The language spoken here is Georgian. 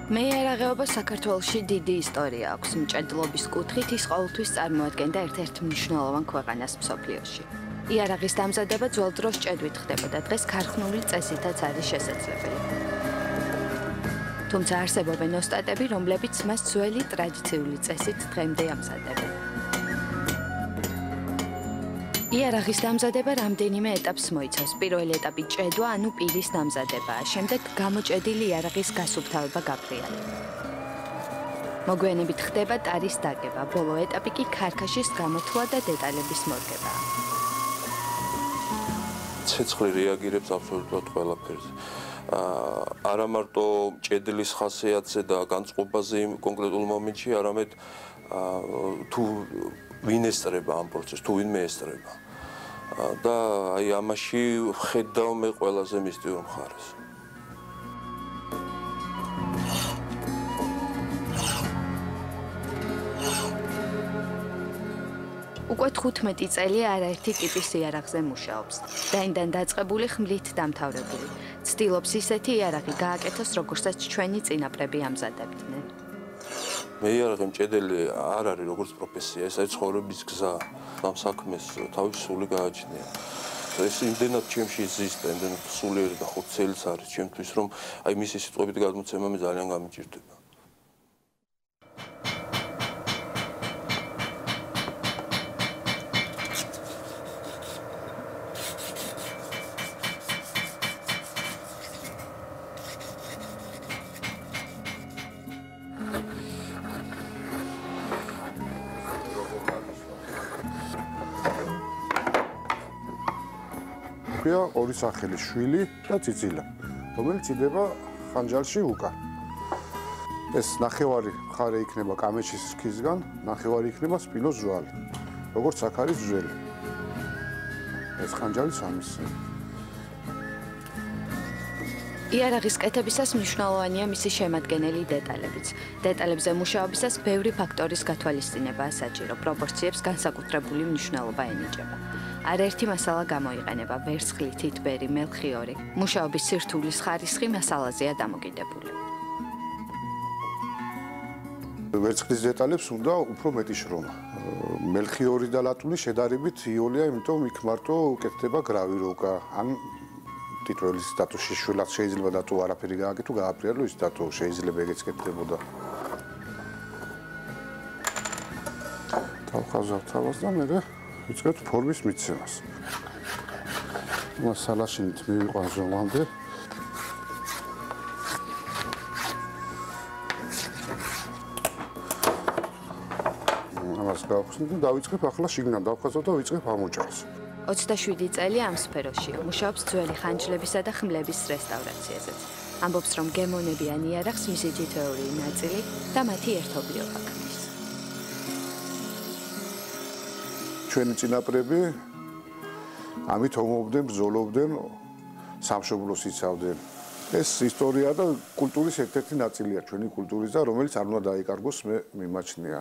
მე იარაღეობა საქართველოში დიდი ისტორია აქვს. მჭედლობის კუთხით ის ყოველთვის წარმოადგენდა ერთ-ერთ მნიშვნელოვან ქვეყანას მსოფლიოში. იარაღის დამზადება ძველ დროს ჭედვით ხდებოდა, დღეს ქარხნული წესითაც არის შესაძლებელი. თუმცა არსებობენ ოსტატები, რომლებიც მას ძველი ტრადიციული წესით დღემდე ამზადებენ. იარაღის დამზადება რამდენიმე ეტაპს მოიცავს. პირველი ეტაპი ჭედვა, ანუ პირის დამზადებაა. შემდეგ გამოჭედილი იარაღის გასუფთავება გაფრიალება. მოგვიანებით ხდება ტარის დაგება. ბოლო ეტაპი კი ქარქაშის გამოთვლა და დეტალების მორგებაა. ცეცხლი რეაგირებს აბსოლუტურად ყველაფერზე. არა მარტო ჭედლის ხასიათზე და განწყობაზე იმ კონკრეტულ მომენტში, არამედ თუ ვინ ესწრება ამ პროცესს, თუ ვინმე ესწრება. და აი ამაში ხედავ მე ყველაზე მისტიურ მხარეს. უკვე 15 წელი არაერთი ტიპის იარაღზე მუშაობს. დაინდან დაწყებული ხმლით დამთავრებული. ცდილობს ისეთი იარაღი გააკეთოს, როგორცაც ჩვენი წინაპრები ამზადებდნენ. მე იარაღი მჭედელი არ არის როგორც პროფესია, ეს არის ცხოვრების გზა. ამ საქმეს თავის სული გააჩნია. ეს იმდენად ჩემში ზის და იმდენად სულიერი და ხორცელიც არის ჩემთვის, რომ აი მისი სიტყვებით გადმოცემა მე ძალიან გამიჭირდება. ორი სახელის შვილი და წიწილა, რომელიც იდება ხანჯალში უკან. ეს ნახევარი მხარე იქნება კამეჩის სქისგან, ნახევარი იქნება სპილოს ძვალი, როგორც აქ არის ძველი. ეს ხანჯალი სამისი. იარაღის კეთებისას მნიშვნელოვანია მისი შემადგენელი დეტალებიც. დეტალებზე მუშაობისას ბევრი ფაქტორის გათვალისწინებაა საჭირო, პროპორციებს განსაკუთრებული მნიშვნელობა ენიჭება. არაერთი მასალა გამოიყენება: ვერცხლი, თითბერი, მელხიორი. მუშაობის სირთულის ხარისხი მასალაზეა დამოკიდებული. ვერცხლის დეტალებს უნდა უფრო მეტი შრომა. მელხიორი და ლატუნი შედარებით იოლია, იმიტომ იქ მარტო უკეთდება გრავიროვკა. ან ტიტულის სტატუსში შვილად შეიძლება დატო არაფერი გააკეთო, გააფრიალო ის დატო, შეიძლება ეგეც კეთდებოდა. თავხაზავ თავს და მე ვიწყებთ ფორმის მიცემას. მას სალაშინით მივიყვან ზომამდე. ამას გავხსნით და დავიწყებ ახლა შიგნიდან დავხაზავ და ვიწყებ ამოჭრას. 27 წელი ამ სფეროშია. მუშაობს ძველი ხანჯლებისა და ხმლების რესტავრაციაზეც. ამბობს, რომ გემოვნებიან იარაღს მისი თითოეული ნაწილი და მათი ერთობლიობა ქმნის. ჩვენი წინაპრები ამით ომობდნენ, ბრძოლობდნენ, სამშობლოს იცავდნენ. ეს ისტორია და კულტურის ერთ-ერთი ნაწილია ჩვენი კულტურის და რომელიც არ უნდა დაიკარგოს მე მიმაჩნია.